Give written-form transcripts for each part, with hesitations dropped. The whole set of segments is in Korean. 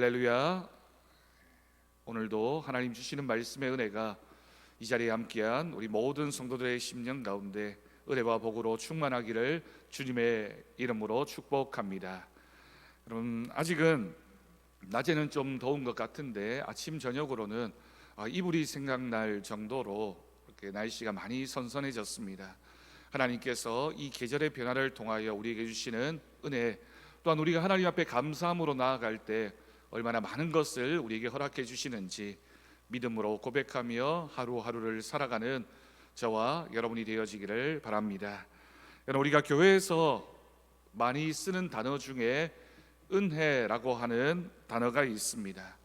할렐루야. 오늘도 하나님 주시는 말씀의 은혜가 이 자리에 함께한 우리 모든 성도들의 심령 가운데 은혜와 복으로 충만하기를 주님의 이름으로 축복합니다. 여러분, 아직은 낮에는 좀 더운 것 같은데 아침 저녁으로는 이불이 생각날 정도로 이렇게 날씨가 많이 선선해졌습니다. 하나님께서 이 계절의 변화를 통하여 우리에게 주시는 은혜, 또한 우리가 하나님 앞에 감사함으로 나아갈 때 얼마나 많은 것을 우리에게 허락해 주시는지 믿음으로 고백하며 하루하루를 살아가는 저와 여러분이 되어지기를 바랍니다. 여러분, 우리가 교회에서 많이 쓰는 단어 중에 은혜라고 하는 단어가 있습니다.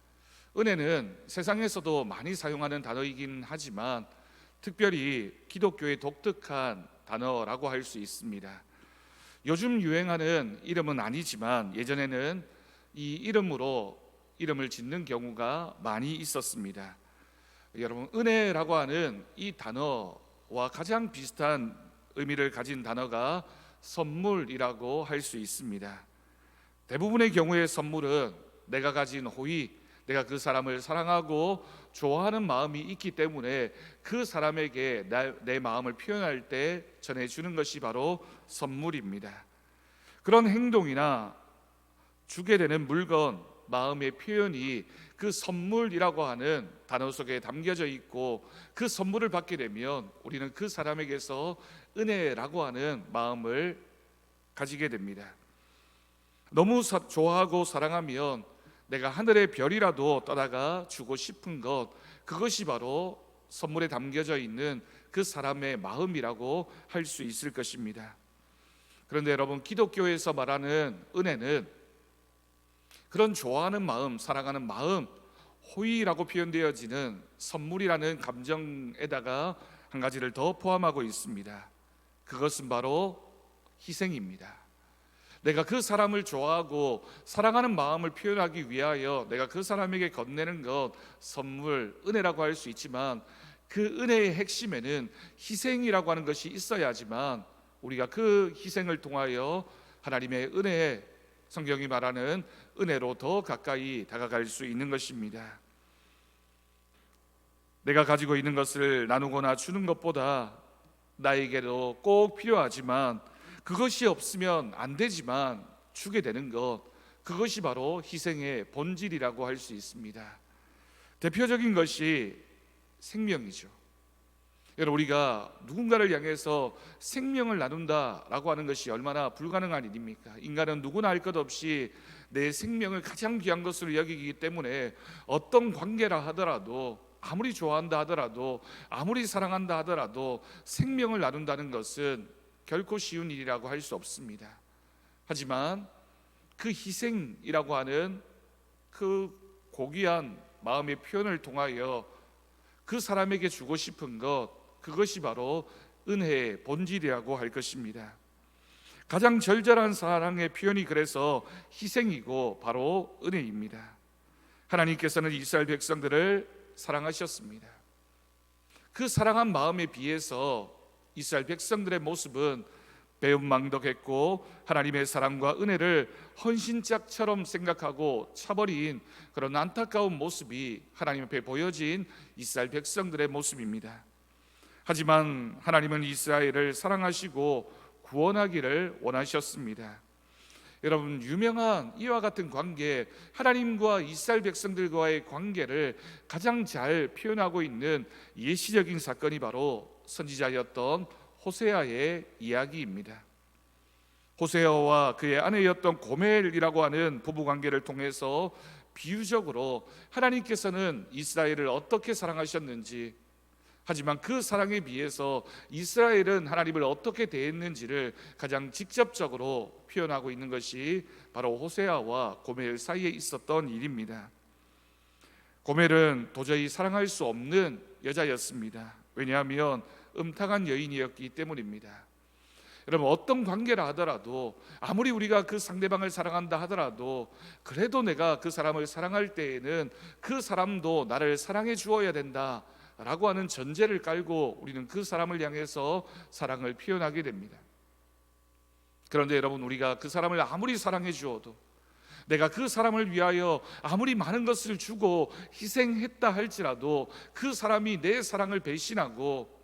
은혜는 세상에서도 많이 사용하는 단어이긴 하지만 특별히 기독교의 독특한 단어라고 할 수 있습니다. 요즘 유행하는 이름은 아니지만 예전에는 이 이름으로 이름을 짓는 경우가 많이 있었습니다. 여러분, 은혜라고 하는 이 단어와 가장 비슷한 의미를 가진 단어가 선물이라고 할 수 있습니다. 대부분의 경우에 선물은 내가 가진 호의, 내가 그 사람을 사랑하고 좋아하는 마음이 있기 때문에 그 사람에게 내 마음을 표현할 때 전해주는 것이 바로 선물입니다. 그런 행동이나 주게 되는 물건, 마음의 표현이 그 선물이라고 하는 단어 속에 담겨져 있고, 그 선물을 받게 되면 우리는 그 사람에게서 은혜라고 하는 마음을 가지게 됩니다. 너무 좋아하고 사랑하면 내가 하늘의 별이라도 떠다가 주고 싶은 것, 그것이 바로 선물에 담겨져 있는 그 사람의 마음이라고 할 수 있을 것입니다. 그런데 여러분, 기독교에서 말하는 은혜는 그런 좋아하는 마음, 사랑하는 마음, 호의라고 표현되어지는 선물이라는 감정에다가 한 가지를 더 포함하고 있습니다. 그것은 바로 희생입니다. 내가 그 사람을 좋아하고 사랑하는 마음을 표현하기 위하여 내가 그 사람에게 건네는 것, 선물, 은혜라고 할 수 있지만 그 은혜의 핵심에는 희생이라고 하는 것이 있어야지만 우리가 그 희생을 통하여 하나님의 은혜에, 성경이 말하는 은혜로 더 가까이 다가갈 수 있는 것입니다. 내가 가지고 있는 것을 나누거나 주는 것보다 나에게도 꼭 필요하지만 그것이 없으면 안 되지만 주게 되는 것, 그것이 바로 희생의 본질이라고 할 수 있습니다. 대표적인 것이 생명이죠. 여러분, 우리가 누군가를 향해서 생명을 나눈다라고 하는 것이 얼마나 불가능한 일입니까? 인간은 누구나 할 것 없이 내 생명을 가장 귀한 것으로 여기기 때문에 어떤 관계라 하더라도, 아무리 좋아한다 하더라도, 아무리 사랑한다 하더라도 생명을 나눈다는 것은 결코 쉬운 일이라고 할 수 없습니다. 하지만 그 희생이라고 하는 그 고귀한 마음의 표현을 통하여 그 사람에게 주고 싶은 것, 그것이 바로 은혜의 본질이라고 할 것입니다. 가장 절절한 사랑의 표현이 그래서 희생이고 바로 은혜입니다. 하나님께서는 이스라엘 백성들을 사랑하셨습니다. 그 사랑한 마음에 비해서 이스라엘 백성들의 모습은 배은망덕했고 하나님의 사랑과 은혜를 헌신짝처럼 생각하고 차버린 그런 안타까운 모습이 하나님 앞에 보여진 이스라엘 백성들의 모습입니다. 하지만 하나님은 이스라엘을 사랑하시고 구원하기를 원하셨습니다. 여러분, 유명한 이와 같은 관계, 하나님과 이스라엘 백성들과의 관계를 가장 잘 표현하고 있는 예시적인 사건이 바로 선지자였던 호세아의 이야기입니다. 호세아와 그의 아내였던 고멜이라고 하는 부부관계를 통해서 비유적으로 하나님께서는 이스라엘을 어떻게 사랑하셨는지, 하지만 그 사랑에 비해서 이스라엘은 하나님을 어떻게 대했는지를 가장 직접적으로 표현하고 있는 것이 바로 호세아와 고멜 사이에 있었던 일입니다. 고멜은 도저히 사랑할 수 없는 여자였습니다. 왜냐하면 음탕한 여인이었기 때문입니다. 여러분, 어떤 관계라 하더라도, 아무리 우리가 그 상대방을 사랑한다 하더라도, 그래도 내가 그 사람을 사랑할 때에는 그 사람도 나를 사랑해 주어야 된다 라고 하는 전제를 깔고 우리는 그 사람을 향해서 사랑을 표현하게 됩니다. 그런데 여러분, 우리가 그 사람을 아무리 사랑해 주어도, 내가 그 사람을 위하여 아무리 많은 것을 주고 희생했다 할지라도 그 사람이 내 사랑을 배신하고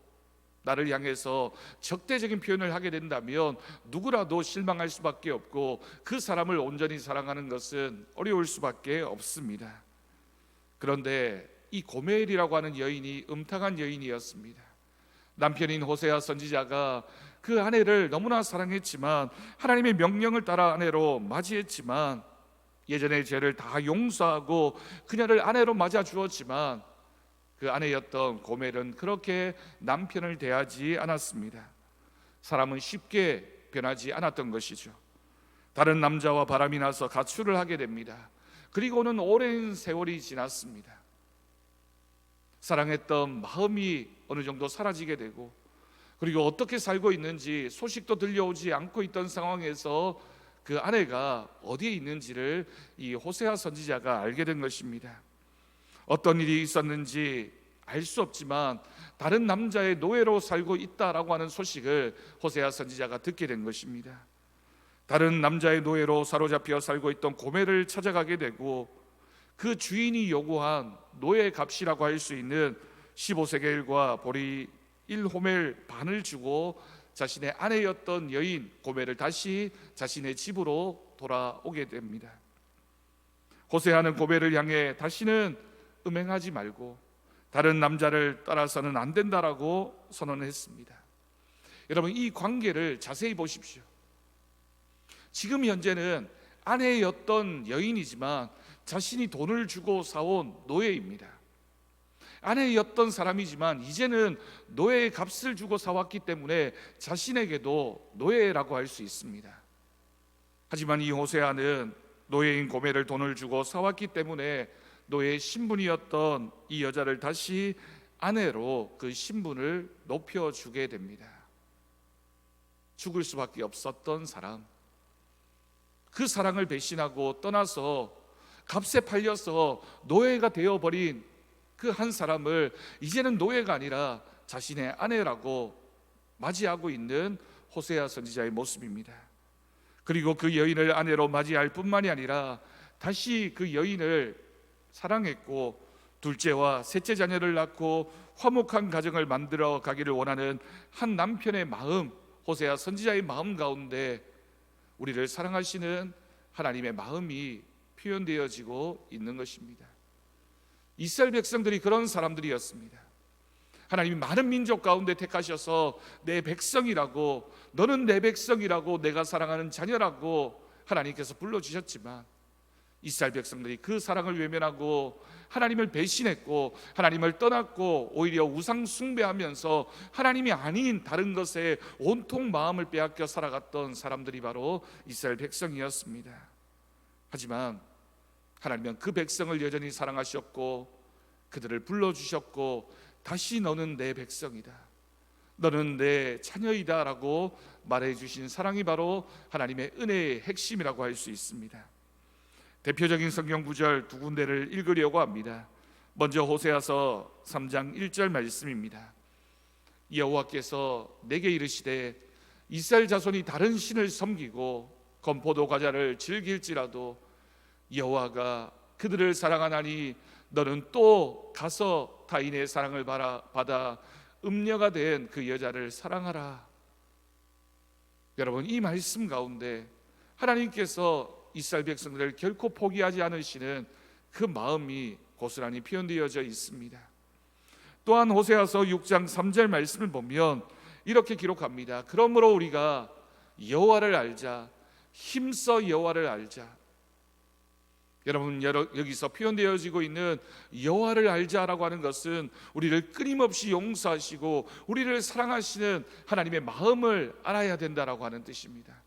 나를 향해서 적대적인 표현을 하게 된다면 누구라도 실망할 수밖에 없고 그 사람을 온전히 사랑하는 것은 어려울 수밖에 없습니다. 그런데 이 고멜이라고 하는 여인이 음탕한 여인이었습니다. 남편인 호세아 선지자가 그 아내를 너무나 사랑했지만 하나님의 명령을 따라 아내로 맞이했지만 예전의 죄를 다 용서하고 그녀를 아내로 맞아 주었지만 그 아내였던 고멜은 그렇게 남편을 대하지 않았습니다. 사람은 쉽게 변하지 않았던 것이죠. 다른 남자와 바람이 나서 가출을 하게 됩니다. 그리고는 오랜 세월이 지났습니다. 사랑했던 마음이 어느 정도 사라지게 되고 그리고 어떻게 살고 있는지 소식도 들려오지 않고 있던 상황에서 그 아내가 어디에 있는지를 이 호세아 선지자가 알게 된 것입니다. 어떤 일이 있었는지 알 수 없지만 다른 남자의 노예로 살고 있다라고 하는 소식을 호세아 선지자가 듣게 된 것입니다. 다른 남자의 노예로 사로잡혀 살고 있던 고멜을 찾아가게 되고 그 주인이 요구한 노예 값이라고 할 수 있는 15세겔과 보리 1호멜 반을 주고 자신의 아내였던 여인 고멜을 다시 자신의 집으로 돌아오게 됩니다. 호세아는 고멜을 향해 다시는 음행하지 말고 다른 남자를 따라서는 안 된다라고 선언했습니다. 여러분, 이 관계를 자세히 보십시오. 지금 현재는 아내였던 여인이지만 자신이 돈을 주고 사온 노예입니다. 아내였던 사람이지만 이제는 노예의 값을 주고 사왔기 때문에 자신에게도 노예라고 할 수 있습니다. 하지만 이 호세아는 노예인 고멜을 돈을 주고 사왔기 때문에 노예의 신분이었던 이 여자를 다시 아내로 그 신분을 높여주게 됩니다. 죽을 수밖에 없었던 사람, 그 사랑을 배신하고 떠나서 값에 팔려서 노예가 되어버린 그 한 사람을 이제는 노예가 아니라 자신의 아내라고 맞이하고 있는 호세아 선지자의 모습입니다. 그리고 그 여인을 아내로 맞이할 뿐만이 아니라 다시 그 여인을 사랑했고 둘째와 셋째 자녀를 낳고 화목한 가정을 만들어 가기를 원하는 한 남편의 마음, 호세아 선지자의 마음 가운데 우리를 사랑하시는 하나님의 마음이 표현되어지고 있는 것입니다. 이스라엘 백성들이 그런 사람들이었습니다. 하나님이 많은 민족 가운데 택하셔서 내 백성이라고, 너는 내 백성이라고, 내가 사랑하는 자녀라고 하나님께서 불러주셨지만 이스라엘 백성들이 그 사랑을 외면하고 하나님을 배신했고 하나님을 떠났고 오히려 우상 숭배하면서 하나님이 아닌 다른 것에 온통 마음을 빼앗겨 살아갔던 사람들이 바로 이스라엘 백성이었습니다. 하지만 하나님은 그 백성을 여전히 사랑하셨고 그들을 불러주셨고 다시 너는 내 백성이다, 너는 내 자녀이다 라고 말해주신 사랑이 바로 하나님의 은혜의 핵심이라고 할 수 있습니다. 대표적인 성경 구절 두 군데를 읽으려고 합니다. 먼저 호세아서 3장 1절 말씀입니다. 여호와께서 내게 이르시되 이스라엘 자손이 다른 신을 섬기고 건포도 과자를 즐길지라도 여호와가 그들을 사랑하나니 너는 또 가서 타인의 사랑을 받아 음녀가 된 그 여자를 사랑하라. 여러분, 이 말씀 가운데 하나님께서 이스라엘 백성들을 결코 포기하지 않으시는 그 마음이 고스란히 표현되어져 있습니다. 또한 호세아서 6장 3절 말씀을 보면 이렇게 기록합니다. 그러므로 우리가 여호와를 알자, 힘써 여호와를 알자. 여러분, 여기서 표현되어지고 있는 여호와를 알자라고 하는 것은 우리를 끊임없이 용서하시고 우리를 사랑하시는 하나님의 마음을 알아야 된다라고 하는 뜻입니다.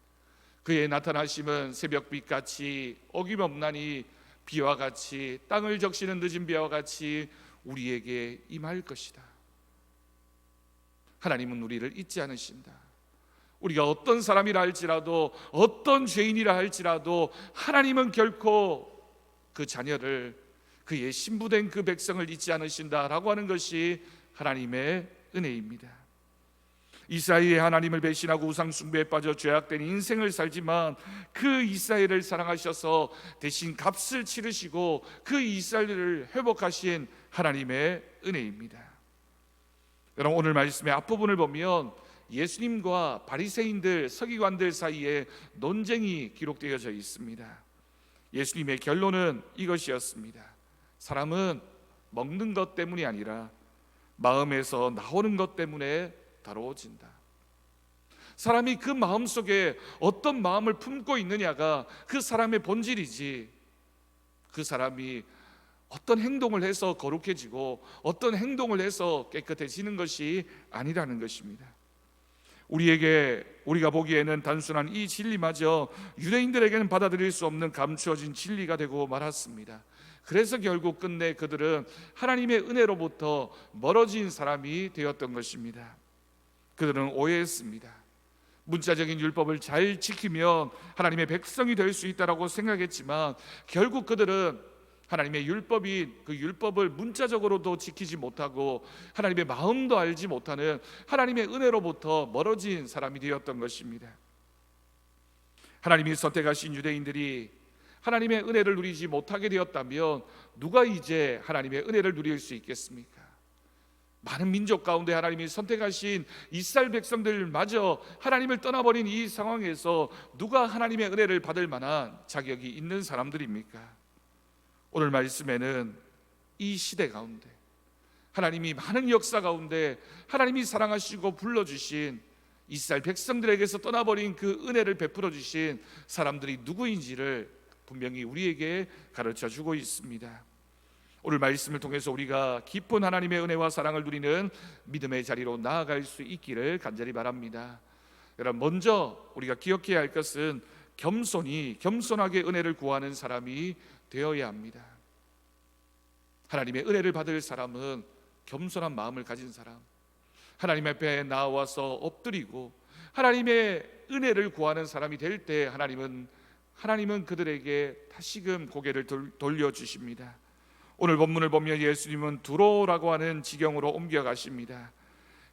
그의 나타나심은 새벽빛같이 어김없나니 비와 같이 땅을 적시는 늦은 비와 같이 우리에게 임할 것이다. 하나님은 우리를 잊지 않으신다. 우리가 어떤 사람이라 할지라도 어떤 죄인이라 할지라도 하나님은 결코 그 자녀를, 그의 신부된 그 백성을 잊지 않으신다라고 하는 것이 하나님의 은혜입니다. 이스라엘이 하나님을 배신하고 우상 숭배에 빠져 죄악된 인생을 살지만 그 이스라엘을 사랑하셔서 대신 값을 치르시고 그 이스라엘을 회복하신 하나님의 은혜입니다. 여러분, 오늘 말씀의 앞부분을 보면 예수님과 바리새인들, 서기관들 사이에 논쟁이 기록되어져 있습니다. 예수님의 결론은 이것이었습니다. 사람은 먹는 것 때문이 아니라 마음에서 나오는 것 때문에 다루어진다. 사람이 그 마음속에 어떤 마음을 품고 있느냐가 그 사람의 본질이지, 그 사람이 어떤 행동을 해서 거룩해지고 어떤 행동을 해서 깨끗해지는 것이 아니라는 것입니다. 우리가 보기에는 단순한 이 진리마저 유대인들에게는 받아들일 수 없는 감추어진 진리가 되고 말았습니다. 그래서 결국 끝내 그들은 하나님의 은혜로부터 멀어진 사람이 되었던 것입니다. 그들은 오해했습니다. 문자적인 율법을 잘 지키면 하나님의 백성이 될 수 있다고 생각했지만 결국 그들은 하나님의 율법인 그 율법을 문자적으로도 지키지 못하고 하나님의 마음도 알지 못하는 하나님의 은혜로부터 멀어진 사람이 되었던 것입니다. 하나님이 선택하신 유대인들이 하나님의 은혜를 누리지 못하게 되었다면 누가 이제 하나님의 은혜를 누릴 수 있겠습니까? 많은 민족 가운데 하나님이 선택하신 이스라엘 백성들마저 하나님을 떠나버린 이 상황에서 누가 하나님의 은혜를 받을 만한 자격이 있는 사람들입니까? 오늘 말씀에는 이 시대 가운데 하나님이 많은 역사 가운데 하나님이 사랑하시고 불러주신 이스라엘 백성들에게서 떠나버린 그 은혜를 베풀어 주신 사람들이 누구인지를 분명히 우리에게 가르쳐주고 있습니다. 오늘 말씀을 통해서 우리가 깊은 하나님의 은혜와 사랑을 누리는 믿음의 자리로 나아갈 수 있기를 간절히 바랍니다. 여러분, 먼저 우리가 기억해야 할 것은 겸손하게 은혜를 구하는 사람이 되어야 합니다. 하나님의 은혜를 받을 사람은 겸손한 마음을 가진 사람, 하나님 앞에 나와서 엎드리고 하나님의 은혜를 구하는 사람이 될 때 하나님은 그들에게 다시금 고개를 돌려주십니다. 오늘 본문을 보면 예수님은 두로라고 하는 지경으로 옮겨가십니다.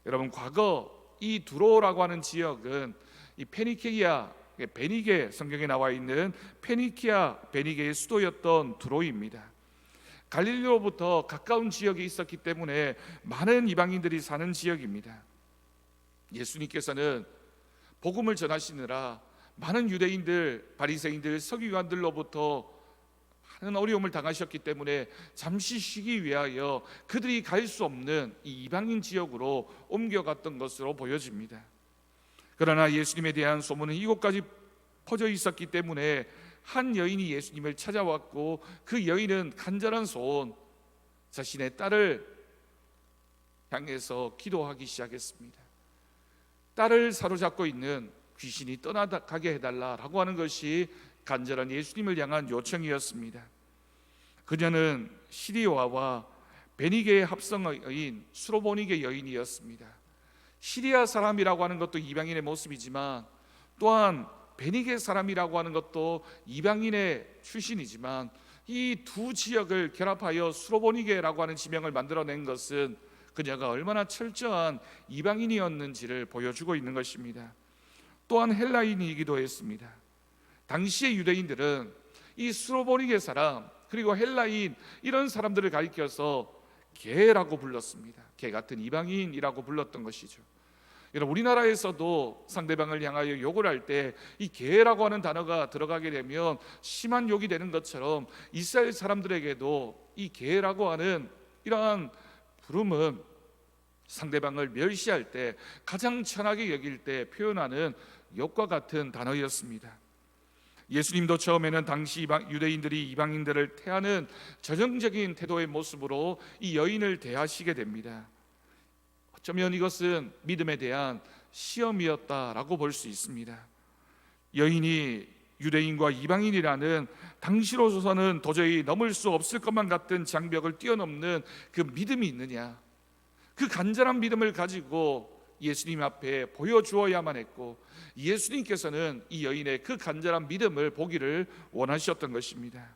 여러분, 과거 이 두로라고 하는 지역은 이 베니게 성경에 나와 있는 베니게의 수도였던 두로입니다. 갈릴리로부터 가까운 지역에 있었기 때문에 많은 이방인들이 사는 지역입니다. 예수님께서는 복음을 전하시느라 많은 유대인들, 바리새인들, 서기관들로부터 많은 어려움을 당하셨기 때문에 잠시 쉬기 위하여 그들이 갈 수 없는 이 이방인 지역으로 옮겨갔던 것으로 보여집니다. 그러나 예수님에 대한 소문은 이곳까지 퍼져 있었기 때문에 한 여인이 예수님을 찾아왔고 그 여인은 간절한 소원, 자신의 딸을 향해서 기도하기 시작했습니다. 딸을 사로잡고 있는 귀신이 떠나가게 해달라라고 하는 것이 간절한 예수님을 향한 요청이었습니다. 그녀는 시리아와 베니게의 합성어인 수로보니게 여인이었습니다. 시리아 사람이라고 하는 것도 이방인의 모습이지만 또한 베니게 사람이라고 하는 것도 이방인의 출신이지만 이 두 지역을 결합하여 수로보니게라고 하는 지명을 만들어낸 것은 그녀가 얼마나 철저한 이방인이었는지를 보여주고 있는 것입니다. 또한 헬라인이기도 했습니다. 당시의 유대인들은 이 수로보니게 사람 그리고 헬라인 이런 사람들을 가리켜서 개라고 불렀습니다. 개 같은 이방인이라고 불렀던 것이죠. 여러분, 우리나라에서도 상대방을 향하여 욕을 할 때 이 개라고 하는 단어가 들어가게 되면 심한 욕이 되는 것처럼 이스라엘 사람들에게도 이 개라고 하는 이러한 부름은 상대방을 멸시할 때, 가장 천하게 여길 때 표현하는 욕과 같은 단어였습니다. 예수님도 처음에는 당시 유대인들이 이방인들을 태하는 전형적인 태도의 모습으로 이 여인을 대하시게 됩니다. 어쩌면 이것은 믿음에 대한 시험이었다라고 볼 수 있습니다. 여인이 유대인과 이방인이라는 당시로서는 도저히 넘을 수 없을 것만 같은 장벽을 뛰어넘는 그 믿음이 있느냐, 그 간절한 믿음을 가지고 예수님 앞에 보여주어야만 했고, 예수님께서는 이 여인의 그 간절한 믿음을 보기를 원하셨던 것입니다.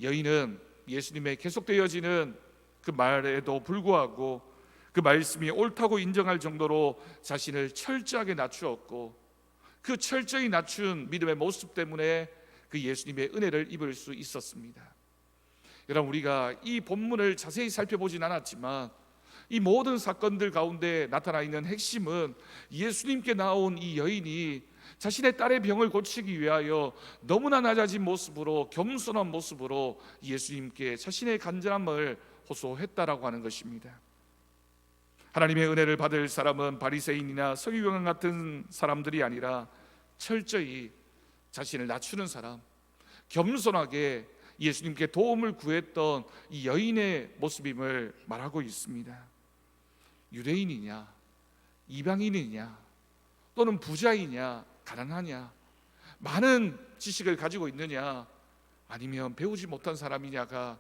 여인은 예수님의 계속되어지는 그 말에도 불구하고 그 말씀이 옳다고 인정할 정도로 자신을 철저하게 낮추었고, 그 철저히 낮춘 믿음의 모습 때문에 그 예수님의 은혜를 입을 수 있었습니다. 여러분, 우리가 이 본문을 자세히 살펴보진 않았지만 이 모든 사건들 가운데 나타나 있는 핵심은 예수님께 나온 이 여인이 자신의 딸의 병을 고치기 위하여 너무나 낮아진 모습으로, 겸손한 모습으로 예수님께 자신의 간절함을 호소했다라고 하는 것입니다. 하나님의 은혜를 받을 사람은 바리새인이나 서기관 같은 사람들이 아니라 철저히 자신을 낮추는 사람, 겸손하게 예수님께 도움을 구했던 이 여인의 모습임을 말하고 있습니다. 유대인이냐, 이방인이냐, 또는 부자이냐, 가난하냐, 많은 지식을 가지고 있느냐, 아니면 배우지 못한 사람이냐가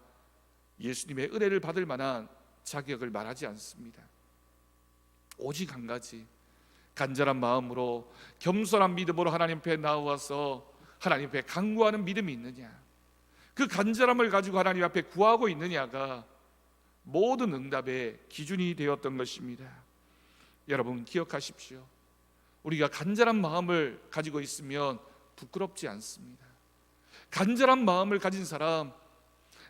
예수님의 은혜를 받을 만한 자격을 말하지 않습니다. 오직 한 가지, 간절한 마음으로 겸손한 믿음으로 하나님 앞에 나와서 하나님 앞에 간구하는 믿음이 있느냐, 그 간절함을 가지고 하나님 앞에 구하고 있느냐가 모든 응답의 기준이 되었던 것입니다. 여러분, 기억하십시오. 우리가 간절한 마음을 가지고 있으면 부끄럽지 않습니다. 간절한 마음을 가진 사람,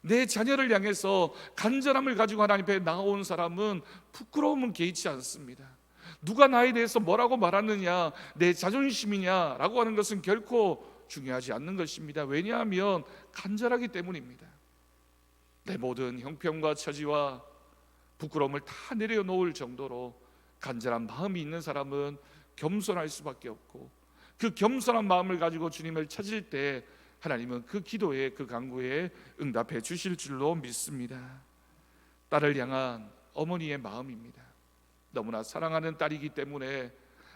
내 자녀를 향해서 간절함을 가지고 하나님 앞에 나온 사람은 부끄러움은 개의치 않습니다. 누가 나에 대해서 뭐라고 말하느냐, 내 자존심이냐 라고 하는 것은 결코 중요하지 않는 것입니다. 왜냐하면 간절하기 때문입니다. 내 모든 형편과 처지와 부끄러움을 다 내려놓을 정도로 간절한 마음이 있는 사람은 겸손할 수밖에 없고, 그 겸손한 마음을 가지고 주님을 찾을 때 하나님은 그 기도에, 그 간구에 응답해 주실 줄로 믿습니다. 딸을 향한 어머니의 마음입니다. 너무나 사랑하는 딸이기 때문에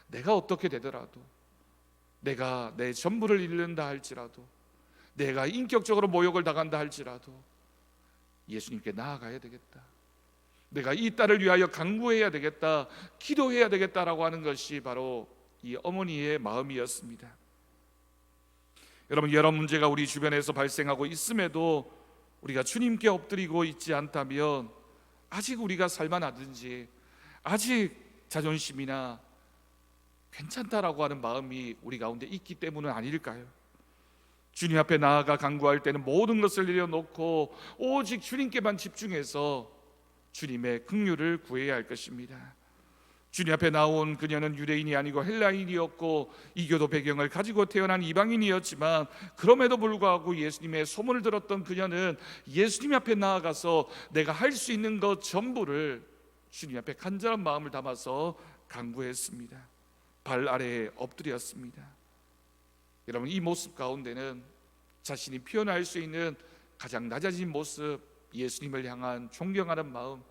내가 어떻게 되더라도, 내가 내 전부를 잃는다 할지라도, 내가 인격적으로 모욕을 당한다 할지라도 예수님께 나아가야 되겠다, 내가 이 딸을 위하여 간구해야 되겠다, 기도해야 되겠다라고 하는 것이 바로 이 어머니의 마음이었습니다. 여러분, 여러 문제가 우리 주변에서 발생하고 있음에도 우리가 주님께 엎드리고 있지 않다면 아직 우리가 살만하든지, 아직 자존심이나 괜찮다라고 하는 마음이 우리 가운데 있기 때문은 아닐까요? 주님 앞에 나아가 간구할 때는 모든 것을 내려놓고 오직 주님께만 집중해서 주님의 긍휼을 구해야 할 것입니다. 주님 앞에 나온 그녀는 유대인이 아니고 헬라인이었고 이교도 배경을 가지고 태어난 이방인이었지만, 그럼에도 불구하고 예수님의 소문을 들었던 그녀는 예수님 앞에 나아가서 내가 할 수 있는 것 전부를 주님 앞에 간절한 마음을 담아서 간구했습니다. 발 아래에 엎드렸습니다. 여러분, 이 모습 가운데는 자신이 표현할 수 있는 가장 낮아진 모습, 예수님을 향한 존경하는 마음,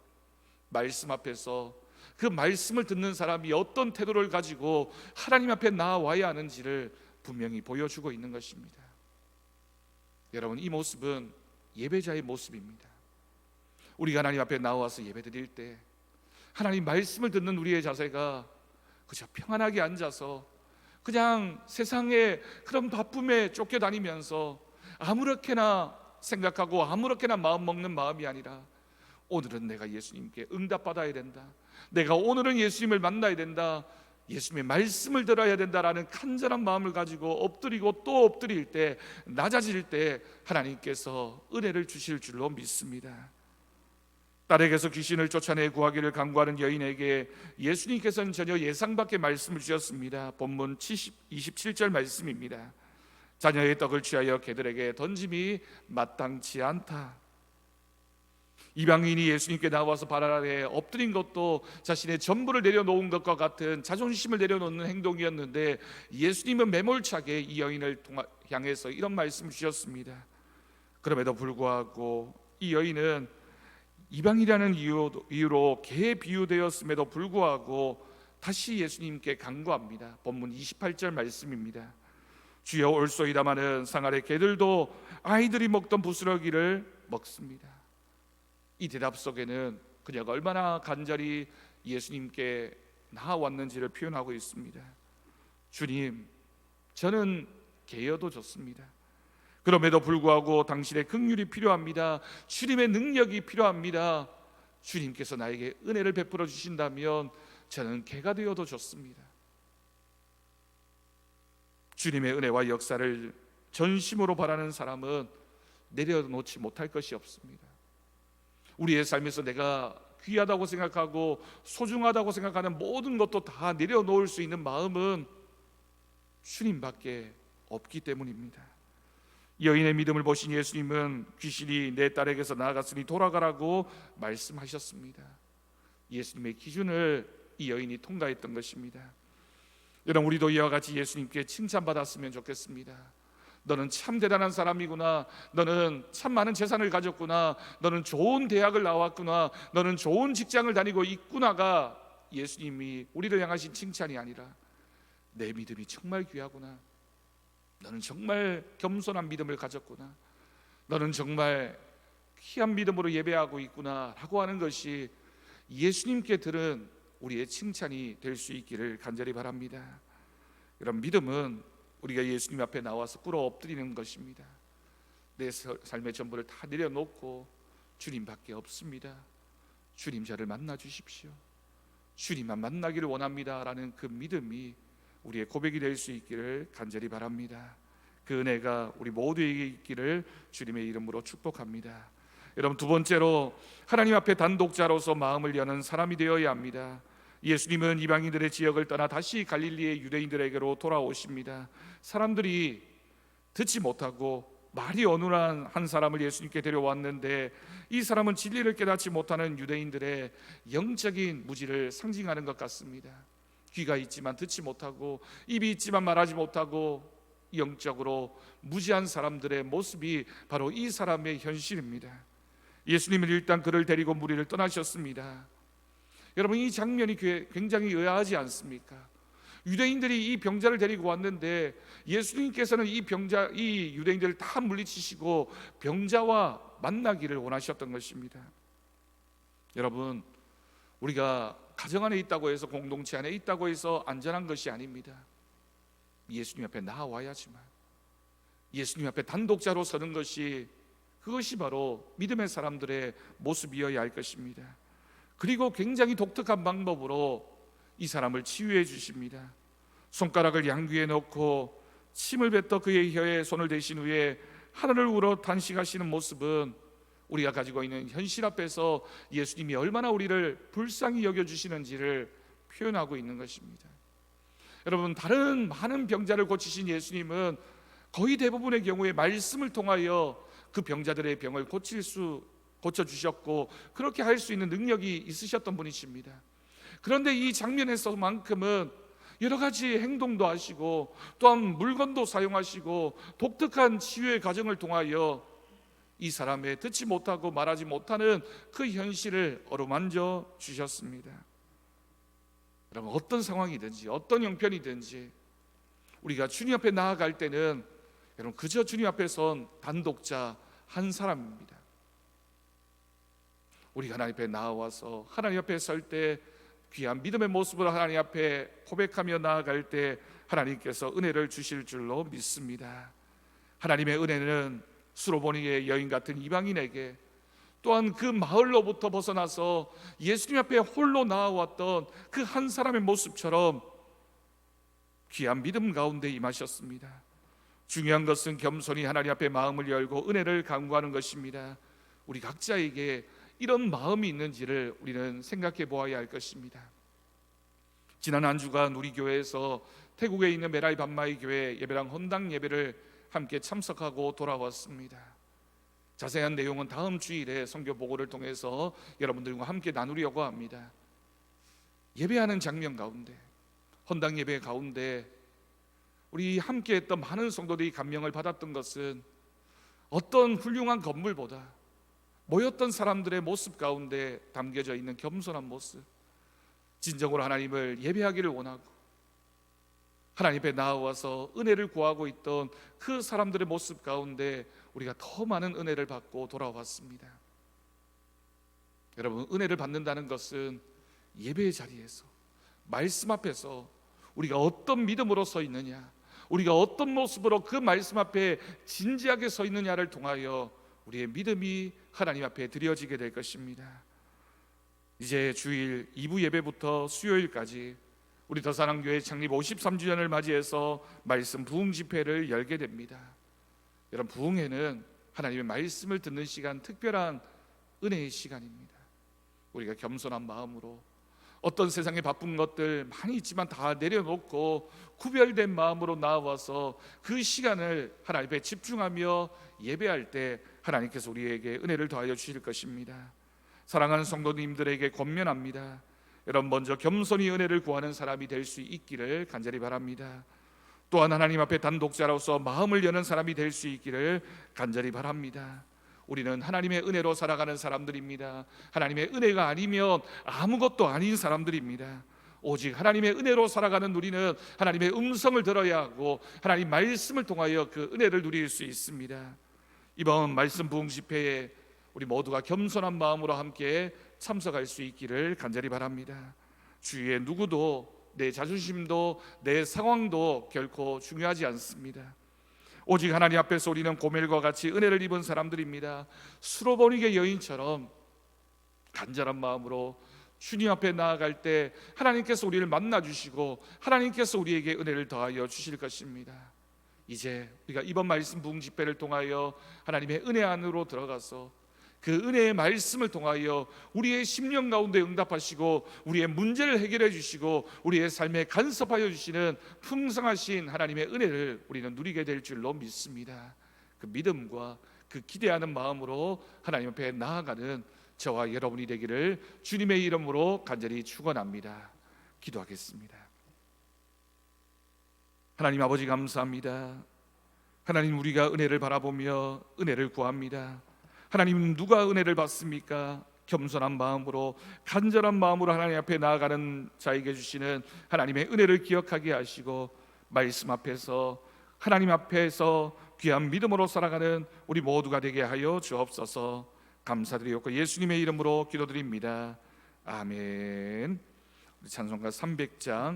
말씀 앞에서 그 말씀을 듣는 사람이 어떤 태도를 가지고 하나님 앞에 나와야 하는지를 분명히 보여주고 있는 것입니다. 여러분, 이 모습은 예배자의 모습입니다. 우리가 하나님 앞에 나와서 예배드릴 때 하나님 말씀을 듣는 우리의 자세가 그저 평안하게 앉아서 그냥 세상의 그런 바쁨에 쫓겨다니면서 아무렇게나 생각하고 아무렇게나 마음 먹는 마음이 아니라, 오늘은 내가 예수님께 응답받아야 된다, 내가 오늘은 예수님을 만나야 된다, 예수님의 말씀을 들어야 된다라는 간절한 마음을 가지고 엎드리고 또 엎드릴 때, 낮아질 때 하나님께서 은혜를 주실 줄로 믿습니다. 딸에게서 귀신을 쫓아내 구하기를 간구하는 여인에게 예수님께서는 전혀 예상 밖의 말씀을 주셨습니다. 본문 27절 말씀입니다. 자녀의 떡을 취하여 개들에게 던짐이 마땅치 않다. 이방인이 예수님께 나와서 발 아래에 엎드린 것도 자신의 전부를 내려놓은 것과 같은 자존심을 내려놓는 행동이었는데, 예수님은 매몰차게 이 여인을 향해서 이런 말씀을 주셨습니다. 그럼에도 불구하고 이 여인은 이방이라는 이유로 개에 비유되었음에도 불구하고 다시 예수님께 간구합니다. 본문 28절 말씀입니다. 주여 올소이다마는 상 아래 개들도 아이들이 먹던 부스러기를 먹습니다. 이 대답 속에는 그녀가 얼마나 간절히 예수님께 나아왔는지를 표현하고 있습니다. 주님, 저는 개여도 좋습니다. 그럼에도 불구하고 당신의 긍휼이 필요합니다. 주님의 능력이 필요합니다. 주님께서 나에게 은혜를 베풀어 주신다면 저는 개가 되어도 좋습니다. 주님의 은혜와 역사를 전심으로 바라는 사람은 내려놓지 못할 것이 없습니다. 우리의 삶에서 내가 귀하다고 생각하고 소중하다고 생각하는 모든 것도 다 내려놓을 수 있는 마음은 주님밖에 없기 때문입니다. 여인의 믿음을 보신 예수님은 귀신이 내 딸에게서 나아갔으니 돌아가라고 말씀하셨습니다. 예수님의 기준을 이 여인이 통과했던 것입니다. 여러분, 우리도 이와 같이 예수님께 칭찬받았으면 좋겠습니다. 너는 참 대단한 사람이구나, 너는 참 많은 재산을 가졌구나, 너는 좋은 대학을 나왔구나, 너는 좋은 직장을 다니고 있구나가 예수님이 우리를 향하신 칭찬이 아니라 내 믿음이 정말 귀하구나, 너는 정말 겸손한 믿음을 가졌구나, 너는 정말 귀한 믿음으로 예배하고 있구나 라고 하는 것이 예수님께 들은 우리의 칭찬이 될 수 있기를 간절히 바랍니다. 이런 믿음은 우리가 예수님 앞에 나와서 꿇어 엎드리는 것입니다. 내 삶의 전부를 다 내려놓고 주님밖에 없습니다, 주님 저를 만나 주십시오, 주님만 만나기를 원합니다 라는 그 믿음이 우리의 고백이 될 수 있기를 간절히 바랍니다. 그 은혜가 우리 모두에게 있기를 주님의 이름으로 축복합니다. 여러분, 두 번째로 하나님 앞에 단독자로서 마음을 여는 사람이 되어야 합니다. 예수님은 이방인들의 지역을 떠나 다시 갈릴리의 유대인들에게로 돌아오십니다. 사람들이 듣지 못하고 말이 어눌한 한 사람을 예수님께 데려왔는데 이 사람은 진리를 깨닫지 못하는 유대인들의 영적인 무지를 상징하는 것 같습니다. 귀가 있지만 듣지 못하고 입이 있지만 말하지 못하고 영적으로 무지한 사람들의 모습이 바로 이 사람의 현실입니다. 예수님은 일단 그를 데리고 무리를 떠나셨습니다. 여러분, 이 장면이 굉장히 의아하지 않습니까? 유대인들이 이 병자를 데리고 왔는데 예수님께서는 이 유대인들을 다 물리치시고 병자와 만나기를 원하셨던 것입니다. 여러분, 우리가 가정 안에 있다고 해서, 공동체 안에 있다고 해서 안전한 것이 아닙니다. 예수님 앞에 나와야지만, 예수님 앞에 단독자로 서는 것이, 그것이 바로 믿음의 사람들의 모습이어야 할 것입니다. 그리고 굉장히 독특한 방법으로 이 사람을 치유해 주십니다. 손가락을 양귀에 넣고 침을 뱉어 그의 혀에 손을 대신 후에 하늘을 우러 탄식하시는 모습은 우리가 가지고 있는 현실 앞에서 예수님이 얼마나 우리를 불쌍히 여겨주시는지를 표현하고 있는 것입니다. 여러분, 다른 많은 병자를 고치신 예수님은 거의 대부분의 경우에 말씀을 통하여 그 병자들의 병을 고쳐주셨고 그렇게 할 수 있는 능력이 있으셨던 분이십니다. 그런데 이 장면에서만큼은 여러 가지 행동도 하시고 또한 물건도 사용하시고 독특한 치유의 과정을 통하여 이 사람의 듣지 못하고 말하지 못하는 그 현실을 어루만져 주셨습니다. 여러분, 어떤 상황이든지 어떤 형편이든지 우리가 주님 앞에 나아갈 때는 여러분 그저 주님 앞에 선 단독자 한 사람입니다. 우리가 하나님 앞에 나와서 하나님 앞에 설 때 귀한 믿음의 모습으로 하나님 앞에 고백하며 나아갈 때 하나님께서 은혜를 주실 줄로 믿습니다. 하나님의 은혜는 수로보니의 여인 같은 이방인에게, 또한 그 마을로부터 벗어나서 예수님 앞에 홀로 나아왔던 그 한 사람의 모습처럼 귀한 믿음 가운데 임하셨습니다. 중요한 것은 겸손히 하나님 앞에 마음을 열고 은혜를 간구하는 것입니다. 우리 각자에게 이런 마음이 있는지를 우리는 생각해 보아야 할 것입니다. 지난 한 주간 우리 교회에서 태국에 있는 메라이 반마이 교회 예배랑 헌당 예배를 함께 참석하고 돌아왔습니다. 자세한 내용은 다음 주일에 선교 보고를 통해서 여러분들과 함께 나누려고 합니다. 예배하는 장면 가운데, 헌당 예배 가운데 우리 함께 했던 많은 성도들이 감명을 받았던 것은 어떤 훌륭한 건물보다 모였던 사람들의 모습 가운데 담겨져 있는 겸손한 모습, 진정으로 하나님을 예배하기를 원하고 하나님 앞에 나와서 은혜를 구하고 있던 그 사람들의 모습 가운데 우리가 더 많은 은혜를 받고 돌아왔습니다. 여러분, 은혜를 받는다는 것은 예배의 자리에서, 말씀 앞에서 우리가 어떤 믿음으로 서 있느냐, 우리가 어떤 모습으로 그 말씀 앞에 진지하게 서 있느냐를 통하여 우리의 믿음이 하나님 앞에 드려지게 될 것입니다. 이제 주일 2부 예배부터 수요일까지 우리 더사랑교회 창립 53주년을 맞이해서 말씀 부흥 집회를 열게 됩니다. 여러분, 부흥회는 하나님의 말씀을 듣는 시간, 특별한 은혜의 시간입니다. 우리가 겸손한 마음으로 어떤 세상에 바쁜 것들 많이 있지만 다 내려놓고 구별된 마음으로 나와서 그 시간을 하나님 앞에 집중하며 예배할 때 하나님께서 우리에게 은혜를 더하여 주실 것입니다. 사랑하는 성도님들에게 권면합니다. 여러분, 먼저 겸손히 은혜를 구하는 사람이 될 수 있기를 간절히 바랍니다. 또한 하나님 앞에 단독자로서 마음을 여는 사람이 될 수 있기를 간절히 바랍니다. 우리는 하나님의 은혜로 살아가는 사람들입니다. 하나님의 은혜가 아니면 아무것도 아닌 사람들입니다. 오직 하나님의 은혜로 살아가는 우리는 하나님의 음성을 들어야 하고 하나님 말씀을 통하여 그 은혜를 누릴 수 있습니다. 이번 말씀 부흥 집회에 우리 모두가 겸손한 마음으로 함께 참석할 수 있기를 간절히 바랍니다. 주위에 누구도, 내 자존심도 내 상황도 결코 중요하지 않습니다. 오직 하나님 앞에서 우리는 고멜과 같이 은혜를 입은 사람들입니다. 수로보니게 여인처럼 간절한 마음으로 주님 앞에 나아갈 때 하나님께서 우리를 만나주시고 하나님께서 우리에게 은혜를 더하여 주실 것입니다. 이제 우리가 이번 말씀 부흥 집회를 통하여 하나님의 은혜 안으로 들어가서 그 은혜의 말씀을 통하여 우리의 심령 가운데 응답하시고 우리의 문제를 해결해 주시고 우리의 삶에 간섭하여 주시는 풍성하신 하나님의 은혜를 우리는 누리게 될 줄로 믿습니다. 그 믿음과 그 기대하는 마음으로 하나님 앞에 나아가는 저와 여러분이 되기를 주님의 이름으로 간절히 축원합니다. 기도하겠습니다. 하나님 아버지, 감사합니다. 하나님, 우리가 은혜를 바라보며 은혜를 구합니다. 하나님, 누가 은혜를 받습니까? 겸손한 마음으로, 간절한 마음으로 하나님 앞에 나아가는 자에게 주시는 하나님의 은혜를 기억하게 하시고 말씀 앞에서, 하나님 앞에서 귀한 믿음으로 살아가는 우리 모두가 되게 하여 주옵소서. 감사드리옵고 예수님의 이름으로 기도드립니다. 아멘. 우리 찬송가 300장